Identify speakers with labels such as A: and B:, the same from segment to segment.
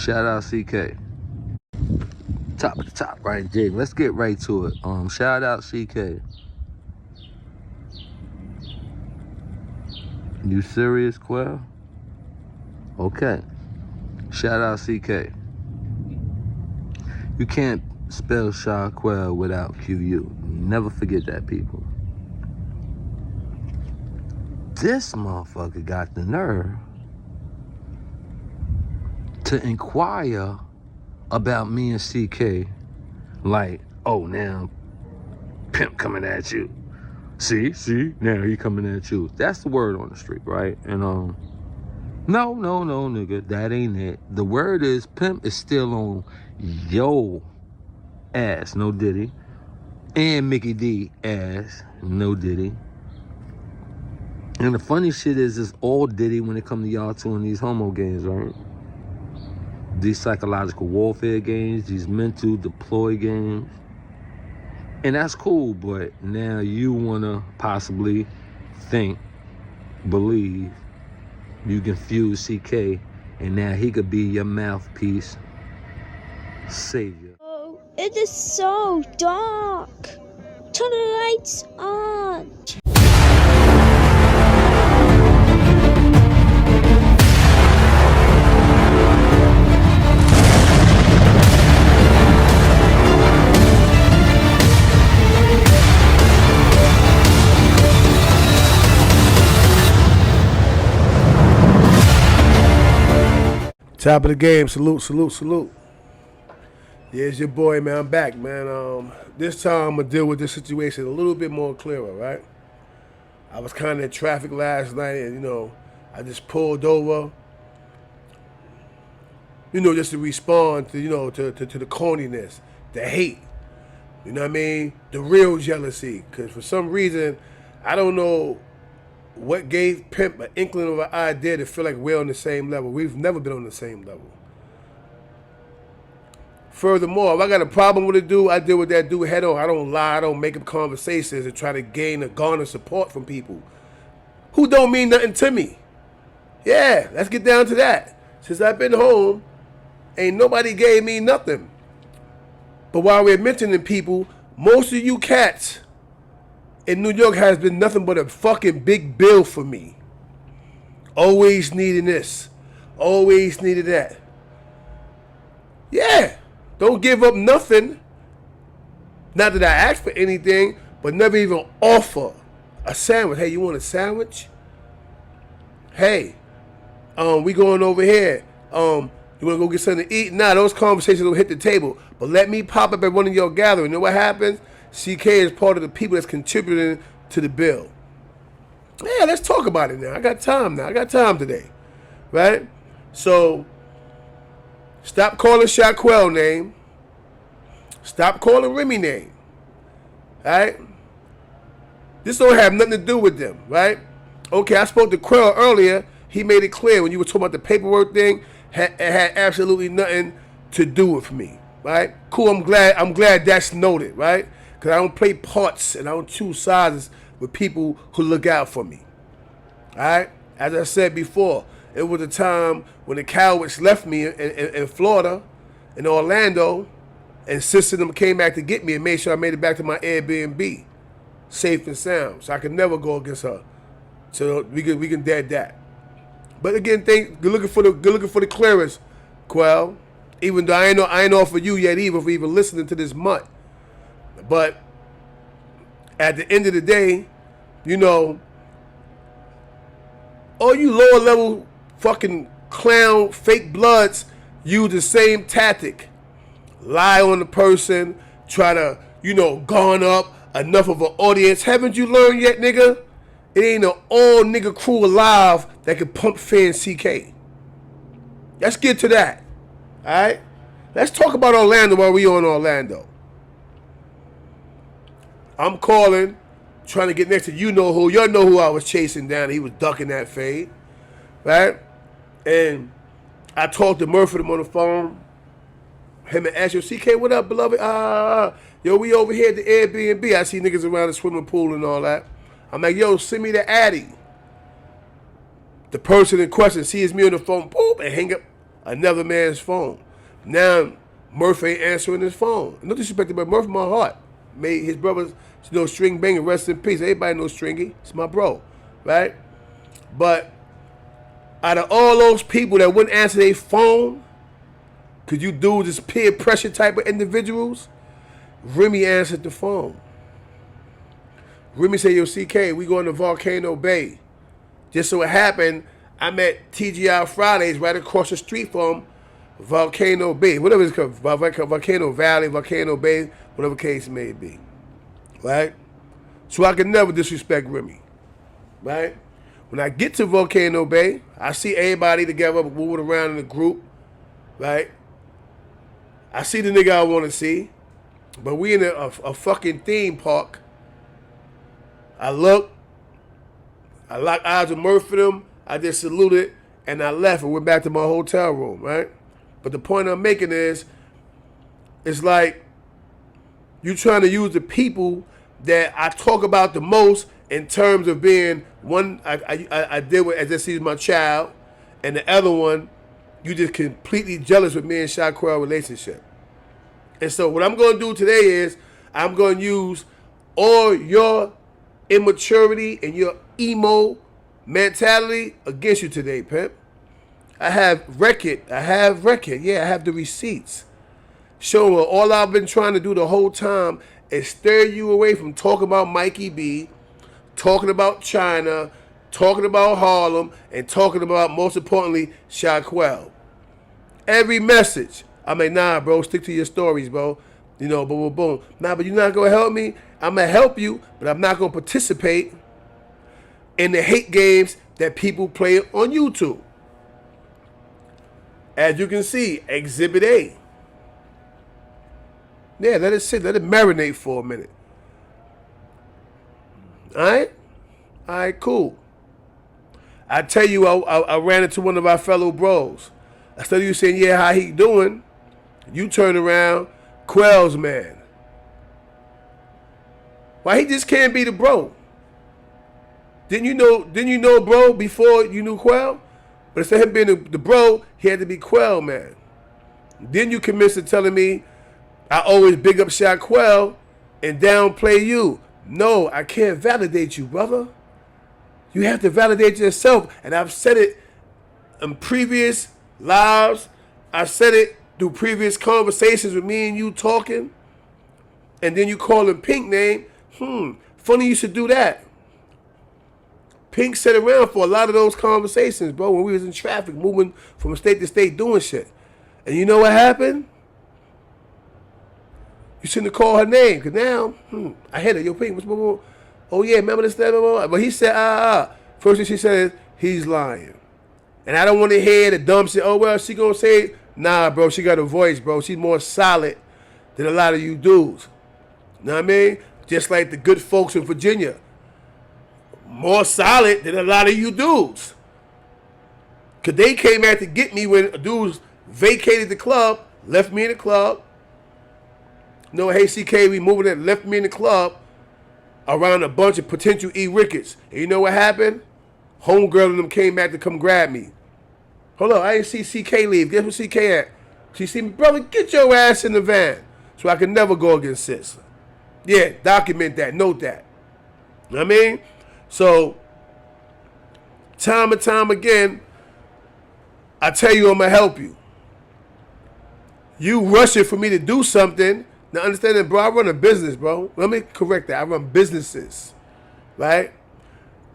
A: Shout out CK. Top of the top, right, Jig. Let's get right to it. Shout out CK. You serious, Quell? Okay. Shout out CK. You can't spell Shaquell without QU. Never forget that, people. This motherfucker got the nerve to inquire about me and CK like, oh, now Pimp coming at you. See, now he coming at you. That's the word on the street, right? And no, nigga, that ain't it. The word is Pimp is still on yo ass, no Diddy, and Mickey D ass, no Diddy. And the funny shit is, it's all Diddy when it comes to y'all two in these homo games, right? These psychological warfare games, these mental deploy games. And that's cool, but now you wanna possibly think, believe, you can fuse CK, and now he could be your mouthpiece savior.
B: Oh, it is so dark. Turn the lights on.
C: Top of the game, salute. Yeah, it's your boy, man. I'm back, man. This time I'm gonna deal with this situation a little bit more clearer, right? I was kind of in traffic last night, and I just pulled over, just to respond to, to the corniness, the hate, you know what I mean? The real jealousy, because for some reason, I don't know what gave Pimp an inkling of an idea to feel like we're on the same level. We've never been on the same level. Furthermore, if I got a problem with a dude, I deal with that dude head on. I don't lie. I don't make up conversations and try to gain or garner support from people who don't mean nothing to me. Yeah, let's get down to that. Since I've been home, ain't nobody gave me nothing. But while we're mentioning people, most of you cats in New York has been nothing but a fucking big bill for me. Always needing this. Always needed that. Yeah. Don't give up nothing. Not that I asked for anything, but never even offer a sandwich. Hey, you want a sandwich? Hey, we going over here. You want to go get something to eat? Nah, those conversations don't hit the table. But let me pop up at one of your gatherings. You know what happens? CK is part of the people that's contributing to the bill. Yeah, let's talk about it now. I got time now. I got time today. Right? So, stop calling Shaquell name. Stop calling Remy name. Right? This don't have nothing to do with them. Right? Okay, I spoke to Quell earlier. He made it clear when you were talking about the paperwork thing, it had absolutely nothing to do with me. Right? Cool, I'm glad that's noted, right? Because I don't play parts and I don't choose sides with people who look out for me. All right? As I said before, it was a time when the cowards left me in Florida, in Orlando, and Sister them came back to get me and made sure I made it back to my Airbnb, safe and sound. So I could never go against her. So we can dead that. But again, good looking for the clearance, Quell. Even though I ain't offered you yet either for even listening to this mutt. But at the end of the day, all you lower level fucking clown fake bloods use the same tactic. Lie on the person, try to, garner up enough of an audience. Haven't you learned yet, nigga? It ain't an all nigga crew alive that can pump fan CK. Let's get to that. Alright? Let's talk about Orlando while we on Orlando. I'm calling, trying to get next to you know who. Y'all know who I was chasing down. He was ducking that fade. Right? And I talked to Murphy on the phone. Him and asked, yo, CK, what up, beloved? Yo, we over here at the Airbnb. I see niggas around the swimming pool and all that. I'm like, yo, send me the Addy. The person in question sees me on the phone, boop, and hang up another man's phone. Now Murph ain't answering his phone. No disrespect, but Murph, my heart. Made his brothers, String Banger, rest in peace. Everybody knows Stringy. It's my bro, right? But out of all those people that wouldn't answer their phone, because you dudes is peer pressure type of individuals, Remy answered the phone. Remy said, yo, CK, we going to Volcano Bay. Just so it happened, I'm at TGI Fridays right across the street from Volcano Bay. Whatever it's called, Volcano Valley, Volcano Bay, whatever case it may be. Right? So I can never disrespect Remy. Right? When I get to Volcano Bay, I see everybody together moving around in a group. Right? I see the nigga I want to see. But we in a fucking theme park. I look. I locked eyes with Murph for them. I just saluted. And I left and went back to my hotel room. Right? But the point I'm making is, it's like you trying to use the people that I talk about the most in terms of being one I deal with as if he's my child, and the other one, you just completely jealous with me and Shaquille relationship. And so what I'm going to do today is I'm going to use all your immaturity and your emo mentality against you today, Pimp. I have record. Yeah, I have the receipts. Showing what all I've been trying to do the whole time is steer you away from talking about Mikey B, talking about China, talking about Harlem, and talking about, most importantly, Shaquille. Every message. I'm like, nah, bro, stick to your stories, bro. You know, boom, boom, boom. Nah, but you're not going to help me? I'm going to help you, but I'm not going to participate in the hate games that people play on YouTube. As you can see, Exhibit A. Yeah, let it sit. Let it marinate for a minute. All right? All right, cool. I tell you, I ran into one of our fellow bros. Instead of you saying, yeah, how he doing? You turn around, Quell's man. Why he just can't be the bro? Didn't you know bro before you knew Quell? But instead of him being the bro, he had to be Quell man. Then you commit to telling me I always big up Shaquille and downplay you. No, I can't validate you, brother. You have to validate yourself. And I've said it in previous lives. I've said it through previous conversations with me and you talking. And then you call him Pink name. Funny you should do that. Pink sat around for a lot of those conversations, bro, when we was in traffic, moving from state to state doing shit. And you know what happened? You shouldn't have called her name, because now, I hit her. Yo, Pink, what's going on? Oh, yeah, remember this, that, but he said, First thing she said is, he's lying. And I don't want to hear the dumb shit. Oh, well, she going to say, nah, bro, she got a voice, bro. She's more solid than a lot of you dudes. You know what I mean? Just like the good folks in Virginia. More solid than a lot of you dudes. Because they came out to get me when dudes vacated the club, left me in the club. No, hey, CK, we moving it, left me in the club around a bunch of potential E-Rickets. And you know what happened? Homegirl and them came back to come grab me. Hold on, I didn't see CK leave. Guess where CK at? She see me, brother, get your ass in the van. So I can never go against sis. Yeah, document that, note that. You know what I mean? So, time and time again, I tell you I'm going to help you. You rushing for me to do something. Now understand that, bro, I run a business, bro. Let me correct that. I run businesses, right?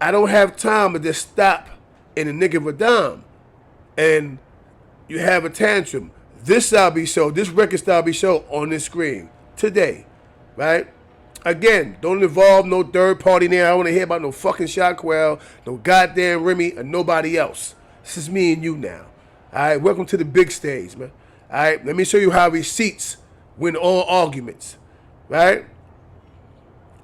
C: I don't have time to just stop in the nick of a dime and you have a tantrum. This style be shown, this record style be shown on this screen today, right? Again, don't involve no third party there. I don't want to hear about no fucking Shaquille, no goddamn Remy, or nobody else. This is me and you now. All right, welcome to the big stage, man. All right, let me show you how receipts win all arguments, right?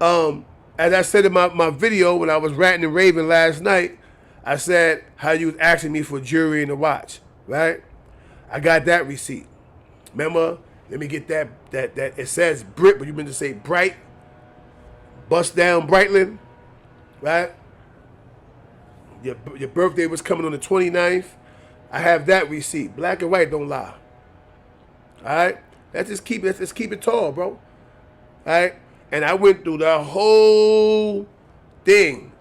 C: As I said in my video when I was ranting and raving last night, I said how you was asking me for jewelry and a watch, right? I got that receipt. Remember? Let me get that it says Brit, but you meant to say Bright. Bust down Brightland, right? Your birthday was coming on the 29th. I have that receipt. Black and white don't lie. All right? Let's keep it tall, bro. All right? And I went through the whole thing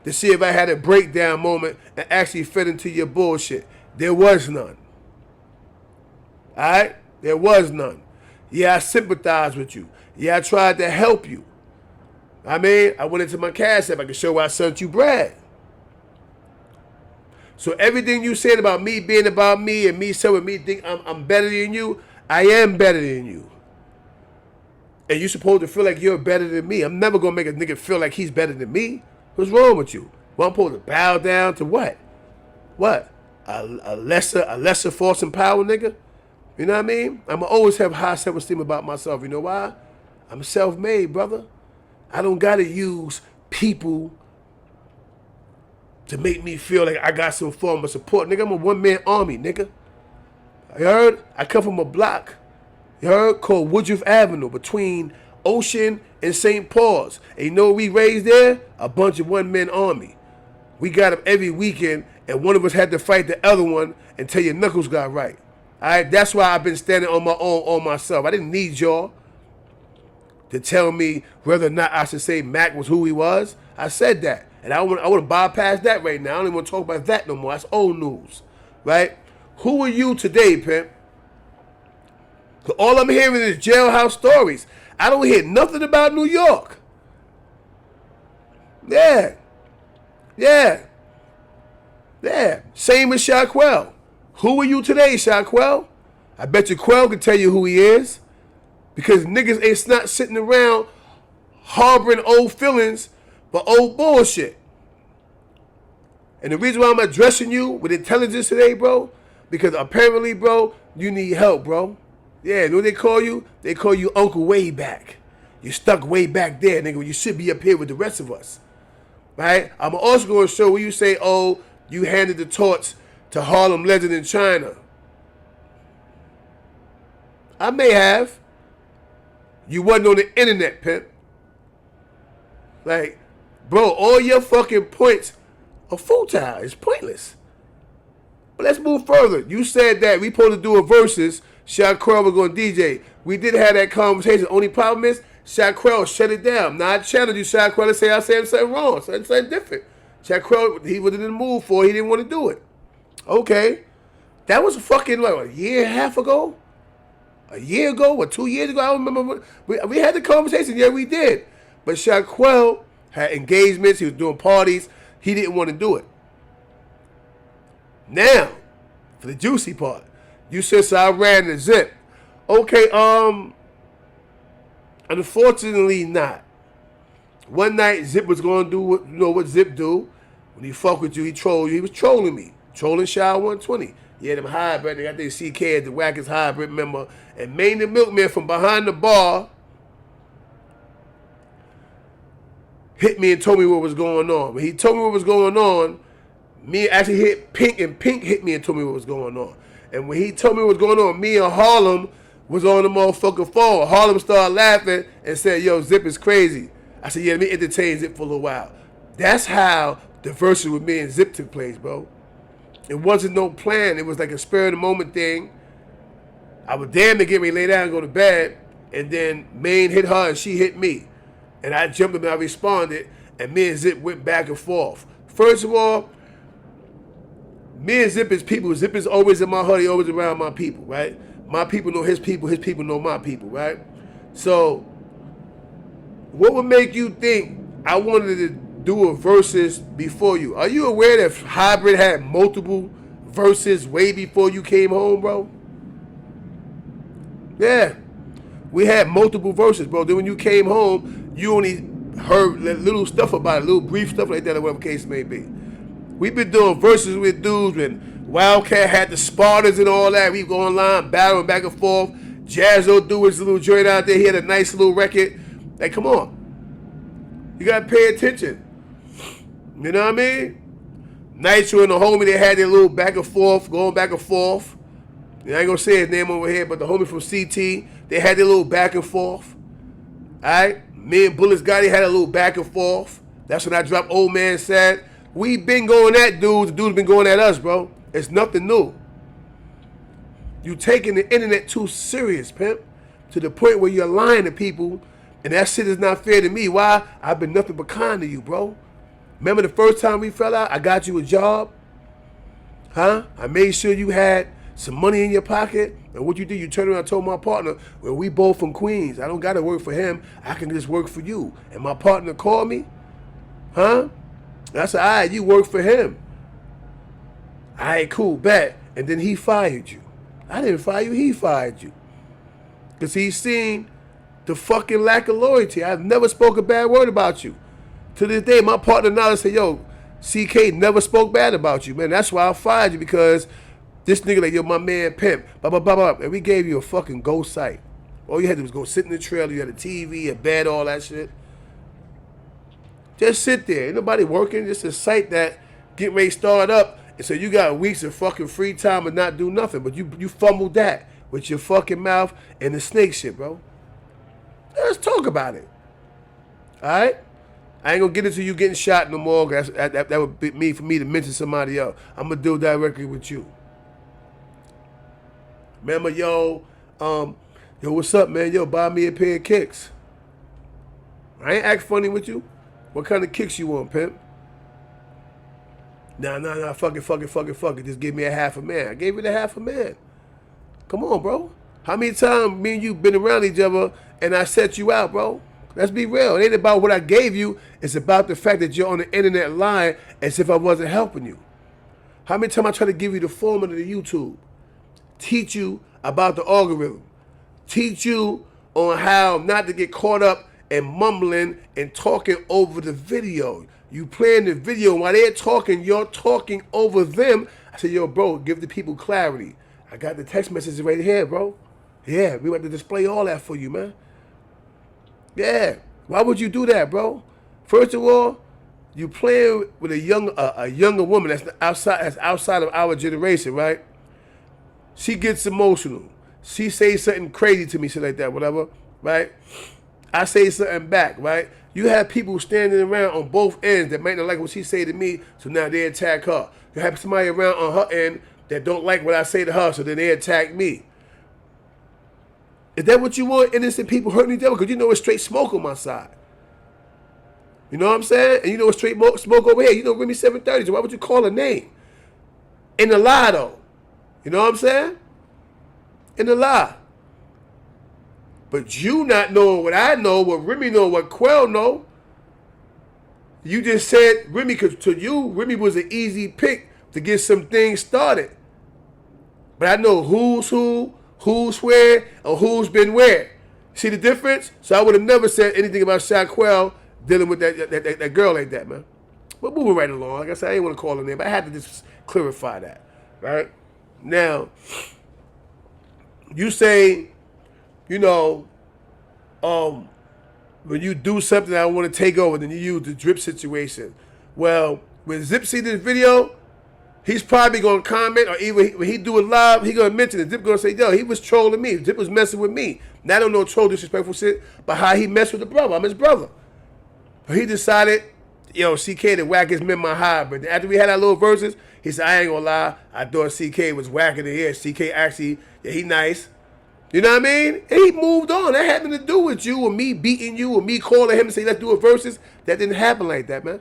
C: to see if I had a breakdown moment and actually fit into your bullshit. There was none. All right? There was none. Yeah, I sympathized with you. Yeah, I tried to help you. I mean, I went into my cash app. I could show where I sent you bread. So everything you said about me being about me and me saying me think I'm better than you, I am better than you. And you're supposed to feel like you're better than me. I'm never going to make a nigga feel like he's better than me. What's wrong with you? Well, I'm supposed to bow down to what? What? A lesser force and power, nigga? You know what I mean? I'm going to always have high self-esteem about myself. You know why? I'm self-made, brother. I don't got to use people to make me feel like I got some form of support. Nigga, I'm a one-man army, nigga. You heard? I come from a block, you heard, called Woodruff Avenue between Ocean and St. Paul's. And you know what we raised there? A bunch of one-man army. We got up every weekend, and one of us had to fight the other one until your knuckles got right. All right? That's why I've been standing on my own, on myself. I didn't need y'all to tell me whether or not I should say Mac was who he was. I said that. And I want to bypass that right now. I don't even want to talk about that no more. That's old news. Right? Who are you today, Pimp? All I'm hearing is jailhouse stories. I don't hear nothing about New York. Yeah. Same with Shaquell. Who are you today, Shaquell? I bet you Quell can tell you who he is. Because niggas ain't not sitting around harboring old feelings but old bullshit. And the reason why I'm addressing you with intelligence today, bro, because apparently, bro, you need help, bro. Yeah, you know what they call you? They call you Uncle Way Back. You're stuck way back there, nigga, when you should be up here with the rest of us. Right? I'm also going to show where you say, oh, you handed the torch to Harlem Legend in China. I may have. You wasn't on the internet, Pimp. Like, bro, all your fucking points are futile. It's pointless. But let's move further. You said that we supposed to do a versus. Shaquell was going to DJ. We did have that conversation. Only problem is Shaquell shut it down. Now I challenged you, Shaquell, and say I said something wrong. Something different. Shaquell, he was in the mood for it. He didn't want to do it. Okay. That was fucking like a year and a half ago. A year ago or 2 years ago. I don't remember. We had the conversation. Yeah, we did. But Shaquell had engagements. He was doing parties. He didn't want to do it. Now, for the juicy part, you said, so I ran the Zip. Okay, unfortunately not. One night, Zip was going to do what Zip do. When he fuck with you, he troll you. He was trolling me. Trolling Shy 120. Yeah, them hybrid. They got their CK as the wackest hybrid member. And Maine the Milkman from behind the bar hit me and told me what was going on. When he told me what was going on, me actually hit Pink, and Pink hit me and told me what was going on. And when he told me what was going on, me and Harlem was on the motherfucking phone. Harlem started laughing and said, yo, Zip is crazy. I said, yeah, let me entertain Zip for a little while. That's how the versus with me and Zip took place, bro. It wasn't no plan. It was like a spur of the moment thing. I was damn to get me lay down and go to bed. And then Maine hit her and she hit me. And I jumped up and I responded. And me and Zip went back and forth. First of all, me and Zip is people. Zip is always in my hood. He always around my people, right? My people know his people know my people, right? So, what would make you think I wanted to do a versus before you? Are you aware that Hybrid had multiple verses way before you came home, bro? Yeah. We had multiple verses, bro. Then when you came home, you only heard little stuff about it, little brief stuff like that, or whatever case may be. We've been doing verses with dudes when Wildcat had the Spartans and all that. We go online, battling back and forth. Jazzo do his little joint out there. He had a nice little record. Like, come on. You got to pay attention. You know what I mean? Nitro and the homie, they had their little back and forth, going back and forth. I ain't going to say his name over here, but the homie from CT, they had their little back and forth. All right? Me and Bullets Gotti had a little back and forth. That's when I dropped Old Man Sad. We been going at dudes. The dudes been going at us, bro. It's nothing new. You taking the internet too serious, pimp, to the point where you're lying to people, and that shit is not fair to me. Why? I've been nothing but kind to you, bro. Remember the first time we fell out? I got you a job. Huh? I made sure you had some money in your pocket. And what you did, you turned around and told my partner, well, we both from Queens. I don't got to work for him. I can just work for you. And my partner called me. Huh? And I said, all right, you work for him. All right, cool, bet. And then he fired you. I didn't fire you, he fired you. Because he's seen the fucking lack of loyalty. I've never spoke a bad word about you. To this day, my partner now said, yo, CK never spoke bad about you, man. That's why I fired you, because this nigga like, yo, my man Pimp, blah, blah, blah, blah. And we gave you a fucking ghost site. All you had to do was go sit in the trailer. You had a TV, a bed, all that shit. Just sit there. Ain't nobody working. Just a site that get ready to start up. And so you got weeks of fucking free time and not do nothing. But you fumbled that with your fucking mouth and the snake shit, bro. Let's talk about it. All right? I ain't gonna get into you getting shot no more. That would be me for me to mention somebody else. I'm gonna deal directly with you. Remember, yo, what's up, man? Yo, buy me a pair of kicks. I ain't act funny with you. What kind of kicks you want, pimp? Nah, fuck it. Just give me a half a man. I gave you the half a man. Come on, bro. How many times me and you been around each other and I set you out, bro? Let's be real. It ain't about what I gave you. It's about the fact that you're on the internet lying as if I wasn't helping you. How many times I try to give you the formula to YouTube? Teach you about the algorithm. Teach you on how not to get caught up and mumbling and talking over the video. You playing the video while they're talking, you're talking over them. I said, yo, bro, give the people clarity. I got the text messages right here, bro. Yeah, we want to display all that for you, man. Yeah. Why would you do that, bro? First of all, you playing with a younger woman that's outside of our generation, right? She gets emotional. She says something crazy to me, shit like that, whatever, right? I say something back, right? You have people standing around on both ends that might not like what she say to me, so now they attack her. You have somebody around on her end that don't like what I say to her, so then they attack me. Is that what you want? Innocent people hurting each other? Because you know it's straight smoke on my side. You know what I'm saying? And you know it's straight smoke over here. You know Remy 730, so why would you call her name? In the lie, though. You know what I'm saying? In the lie. But you not knowing what I know, what Remy know, what Quell know. You just said Remy, because to you, Remy was an easy pick to get some things started. But I know who's who, who's where, or who's been where. See the difference? So I would have never said anything about Shaquell dealing with that girl like that, man. But moving right along. Like I said, I didn't want to call her name, but I had to just clarify that. Right? Now, you say, you know, when you do something I want to take over, then you use the drip situation. Well, when Zip see this video, he's probably going to comment, or even when he do it live, he going to mention it. Zip going to say, yo, he was trolling me. Zip was messing with me. Now I don't know troll disrespectful shit, but how he messed with the brother. I'm his brother. But he decided, yo, CK to whack his men my high. But after we had our little verses, he said, I ain't going to lie. I thought CK was whacking the ear. CK actually, yeah, he nice. You know what I mean? And he moved on. That had nothing to do with you or me beating you or me calling him and saying, let's do a verses. That didn't happen like that, man.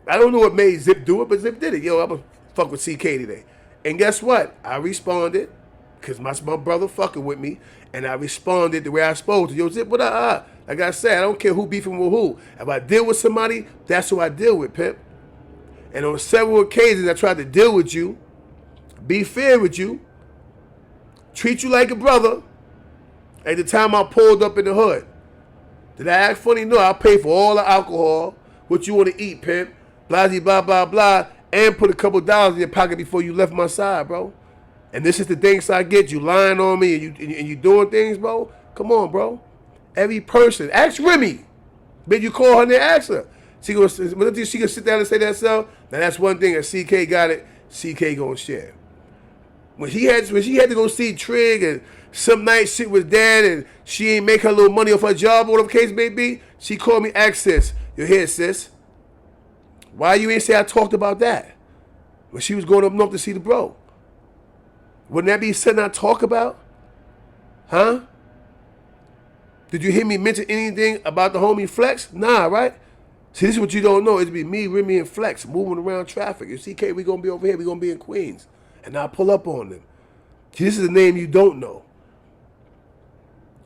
C: I don't know what made Zip do it, but Zip did it. Yo, I'm going to fuck with CK today. And guess what? I responded because my brother fucking with me. And I responded the way I supposed to. Yo, Zip, what up? Like I said, I don't care who beefing with who. If I deal with somebody, that's who I deal with, Pimp. And on several occasions, I tried to deal with you, be fair with you, treat you like a brother. At the time I pulled up in the hood. Did I act funny? No, I paid for all the alcohol, what you want to eat, Pimp, blah, blah, blah, blah, and put a couple dollars in your pocket before you left my side, bro. And this is the things I get. You lying on me and you doing things, bro. Come on, bro. Every person. Ask Remy. But you call her and ask her. She gonna sit down and say that herself. Now that's one thing. If CK got it, CK gonna share. When she had to go see Trig and some nice shit with Dad and she ain't make her little money off her job or whatever the case may be, she called me, ask sis. You here, sis? Why you ain't say I talked about that? when she was going up north to see the bro. Wouldn't that be something I talk about? Huh? Did you hear me mention anything about the homie Flex? Nah, right? See, this is what you don't know. It'd be me, Remy, and Flex moving around traffic. If CK, we gonna be over here, we gonna be in Queens. And I'll pull up on them. See, this is a name you don't know.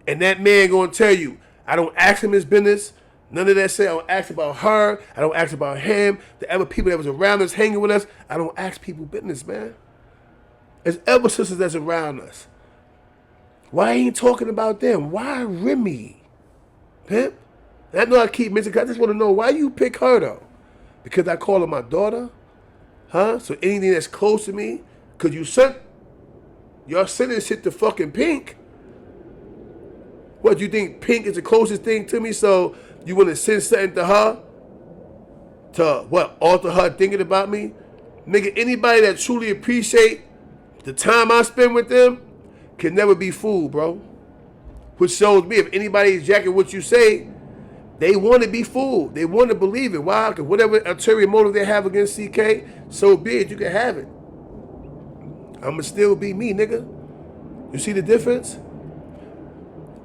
C: And that man gonna tell you, I don't ask him his business. None of that shit. I don't ask about her. I don't ask about him. The other people that was around us, hanging with us. I don't ask people business, man. There's other sisters that's around us. Why ain't talking about them? Why Remy? Pimp? And I know I keep mentioning, I just want to know why you pick her though. Because I call her my daughter? Huh? So anything that's close to me, because y'all sending shit to fucking Pink. What, you think Pink is the closest thing to me, so you want to send something to her? To what, alter her thinking about me? Nigga, anybody that truly appreciate the time I spend with them can never be fooled, bro. Which shows me if anybody's jacking what you say, they want to be fooled. They want to believe it. Why? Because whatever ulterior motive they have against CK, so be it. You can have it. I'ma still be me, nigga. You see the difference?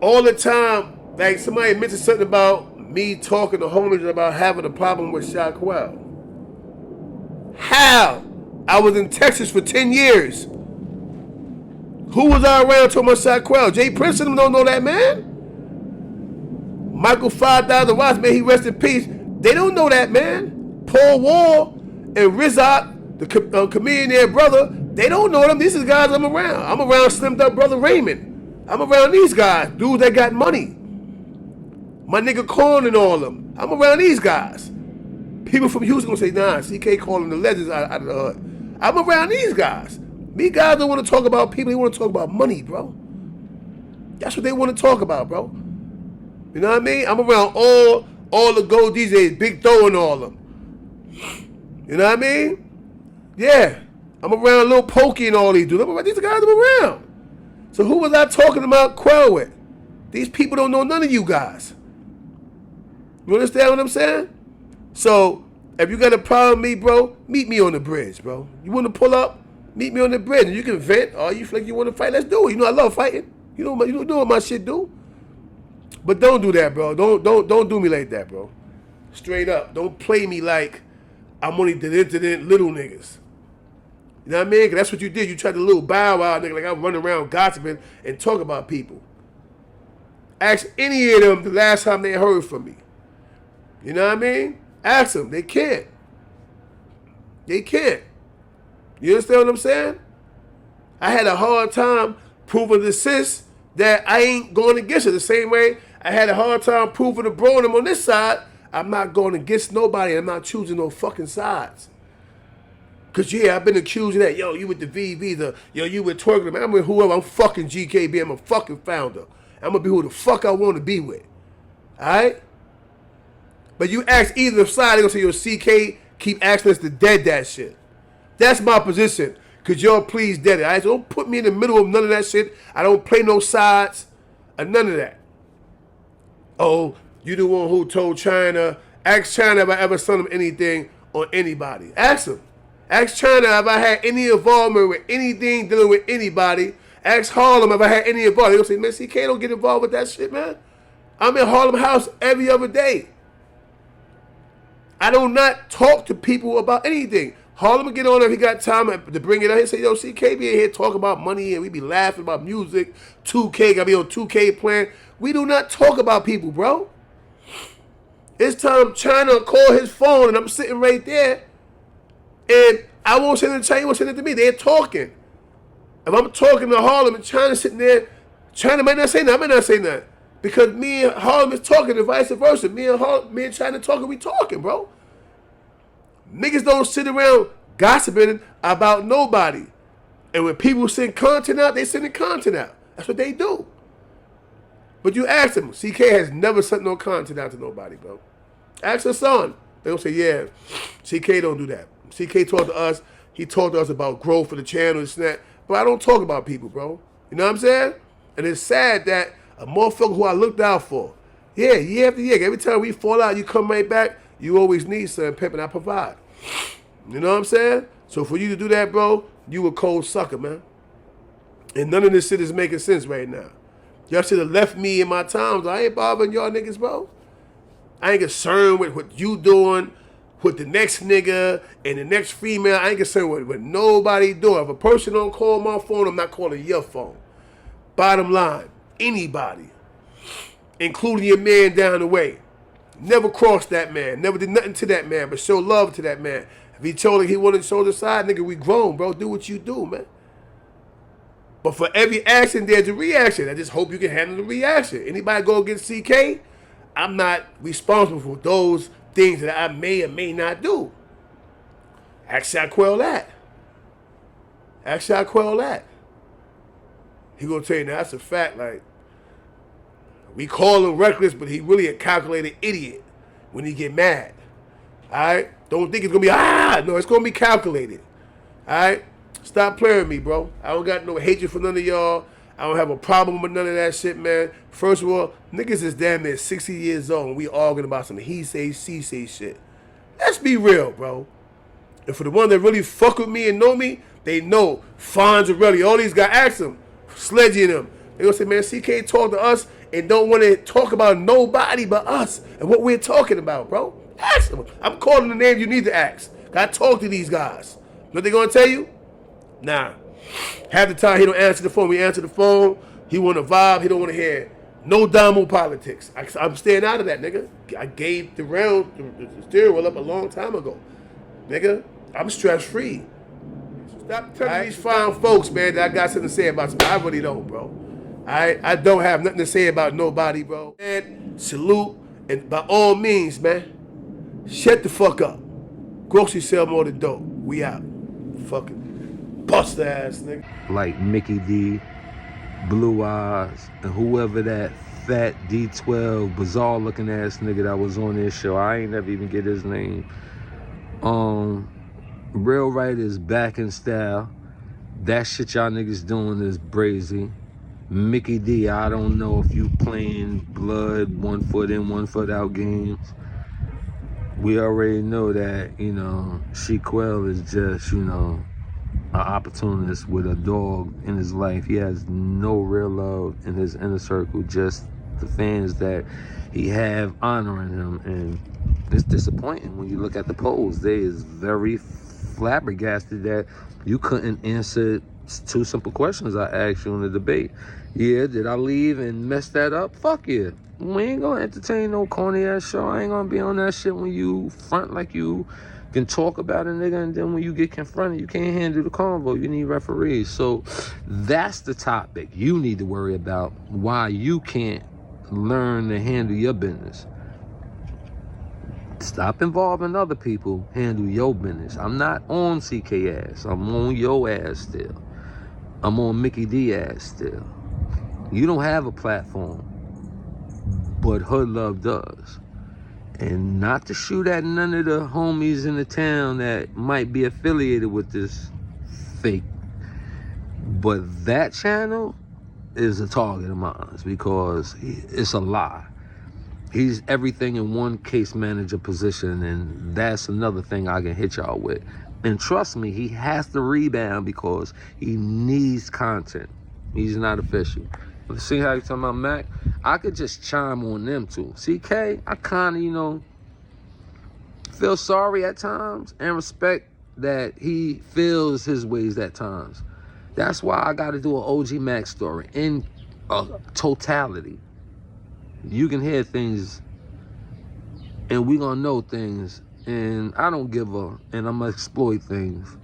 C: All the time, like somebody mentioned something about me talking to homies about having a problem with Shaquille. How? I was in Texas for 10 years. Who was I around talking about Shaquille? Jay Prince and them don't know that, man. Michael 5,000 Watts, man, he rest in peace. They don't know that, man. Paul Wall and Rizak, the comedian their brother, they don't know them. These are the guys I'm around. I'm around Slimmed Up Brother Raymond. I'm around these guys, dudes that got money. My nigga Corn and all of them. I'm around these guys. People from Houston gonna say, nah, CK calling the legends out of the hood. I'm around these guys. Me guys don't want to talk about people, they want to talk about money, bro. That's what they want to talk about, bro. You know what I mean? I'm around all the gold DJs, Big Doe and all of them. You know what I mean? Yeah. I'm around Lil Pokey and all these dudes. These guys I'm around. So who was I talking about Quell with? These people don't know none of you guys. You understand what I'm saying? So if you got a problem with me, bro, meet me on the bridge, bro. You want to pull up? Meet me on the bridge, and you can vent. Or you feel like you want to fight? Let's do it. You know I love fighting. You know what my shit do. But don't do that, bro. Don't do me like that, bro. Straight up. Don't play me like I'm only the internet little niggas. You know what I mean? 'Cause that's what you did. You tried to little bow wow nigga like I'm running around gossiping and talk about people. Ask any of them the last time they heard from me. You know what I mean? Ask them. They can't. They can't. You understand what I'm saying? I had a hard time proving to sis that I ain't going against her. The same way I had a hard time proving to bro and them on this side, I'm not going against nobody. I'm not choosing no fucking sides. Because, yeah, I've been accused of that. Yo, you with the VV, yo, you with twerking. I'm with whoever. I'm fucking GKB. I'm a fucking founder. I'm going to be who the fuck I want to be with. All right? But you ask either side, they're going to say, yo, CK, keep asking us to dead that shit. That's my position. Because y'all please dead it. All right? So don't put me in the middle of none of that shit. I don't play no sides or none of that. Oh, you the one who told China. Ask China if I ever sent him anything on anybody. Ask him. Ask China if I had any involvement with anything dealing with anybody. Ask Harlem if I had any involvement. They'll say, man, CK don't get involved with that shit, man. I'm in Harlem House every other day. I do not talk to people about anything. Harlem will get on if he got time to bring it up. He'll say, yo, CK be in here talking about money and we be laughing about music. 2K, gotta be on 2K plan. We do not talk about people, bro. It's time China call his phone and I'm sitting right there. And I won't send it to China, you won't send it to me. They're talking. If I'm talking to Harlem and China sitting there, China might not say nothing, I might not say nothing. Because me and Harlem is talking and vice versa. Me and China talking, we talking, bro. Niggas don't sit around gossiping about nobody. And when people send content out, they send the content out. That's what they do. But you ask them, CK has never sent no content out to nobody, bro. Ask her son. They don't say, yeah, CK don't do that. CK talked to us. He talked to us about growth for the channel and that. But I don't talk about people, bro. You know what I'm saying? And it's sad that a motherfucker who I looked out for, yeah, year after year, every time we fall out, you come right back, you always need something, Pimp, and I provide. You know what I'm saying? So for you to do that, bro, you a cold sucker, man. And none of this shit is making sense right now. Y'all should have left me in my times. I ain't bothering y'all niggas, bro. I ain't concerned with what you doing, with the next nigga and the next female. I ain't concerned with what nobody doing. If a person don't call my phone, I'm not calling your phone. Bottom line, anybody, including your man down the way, never crossed that man, never did nothing to that man, but show love to that man. If he told him he wanted to show the side, nigga, we grown, bro. Do what you do, man. But for every action, there's a reaction. I just hope you can handle the reaction. Anybody go against CK, I'm not responsible for those things that I may or may not do. Ask Shaquille that. Ask Shaquille that. He gonna tell you, now that's a fact, like, we call him reckless, but he really a calculated idiot when he get mad. Alright? Don't think it's gonna be, no, it's gonna be calculated. Alright? Stop playing with me, bro. I don't got no hatred for none of y'all. I don't have a problem with none of that shit, man. First of all, niggas is damn near 60 years old and we arguing about some he say, she say shit. Let's be real, bro. And for the ones that really fuck with me and know me, they know Fonzarelli, all these guys, ask them, Sledgy and them. They gonna say, man, CK talk to us and don't want to talk about nobody but us and what we're talking about, bro. Ask them. I'm calling the names you need to ask. Gotta talk to these guys. What they gonna tell you? Nah. Half the time he don't answer the phone. We answer the phone. He want to vibe. He don't want to hear no damo politics. I'm staying out of that, nigga. I gave the steering wheel up a long time ago. Nigga, I'm stress free. Stop telling these fine folks, man, that I got something to say about somebody. I really don't, bro. I don't have nothing to say about nobody, bro. Man, salute, and by all means, man, shut the fuck up. Grocery sell more than dope. We out. Fucking bust ass nigga.
A: Like Mickey D, Blue Eyes, and whoever that fat D12 bizarre looking ass nigga that was on this show. I ain't never even get his name. Real Right is back in style. That shit y'all niggas doing is brazy. Mickey D, I don't know if you playing blood, 1 foot in, 1 foot out games. We already know that, you know, Shaquille is just, you know, an opportunist with a dog in his life. He has no real love in his inner circle, just the fans that he have honoring him. And it's disappointing when you look at the polls. They is very flabbergasted that you couldn't answer 2 simple questions I asked you in the debate. Yeah, did I leave and mess that up? Fuck yeah. We ain't gonna entertain no corny ass show. I ain't gonna be on that shit when you front like you can talk about a nigga, and then when you get confronted, you can't handle the convo. You need referees. So that's the topic you need to worry about, why you can't learn to handle your business. Stop involving other people, handle your business. I'm not on CK ass. I'm on your ass still. I'm on Mickey D ass still. You don't have a platform, but Hood Love does. And not to shoot at none of the homies in the town that might be affiliated with this fake, but that channel is a target of mine because it's a lie. He's everything in one case manager position, and that's another thing I can hit y'all with. And trust me, he has to rebound because he needs content. He's not official. See how you talking about Mac? I could just chime on them too. CK, I kind of, you know, feel sorry at times and respect that he feels his ways at times. That's why I got to do an OG Mac story in totality. You can hear things and we gonna know things, and I don't give a, and I'm gonna exploit things.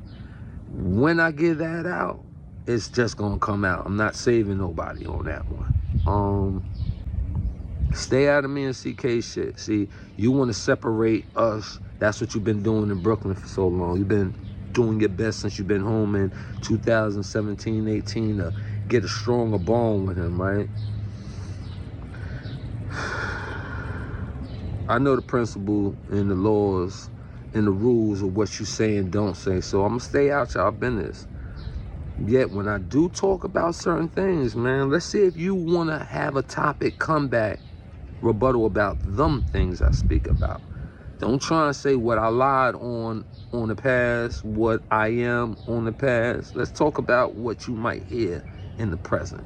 A: When I get that out, it's just gonna come out. I'm not saving nobody on that one. Stay out of me and CK shit. See, you want to separate us. That's what you've been doing in Brooklyn for so long. You've been doing your best since you've been home in 2017, 18 to get a stronger bond with him, right? I know the principle and the laws and the rules of what you say and don't say, so I'm gonna stay out y'all business. Yet when I do talk about certain things, man, let's see if you want to have a topic comeback rebuttal about them things I speak about. Don't try and say what I lied on the past, what I am on the past. Let's talk about what you might hear in the present.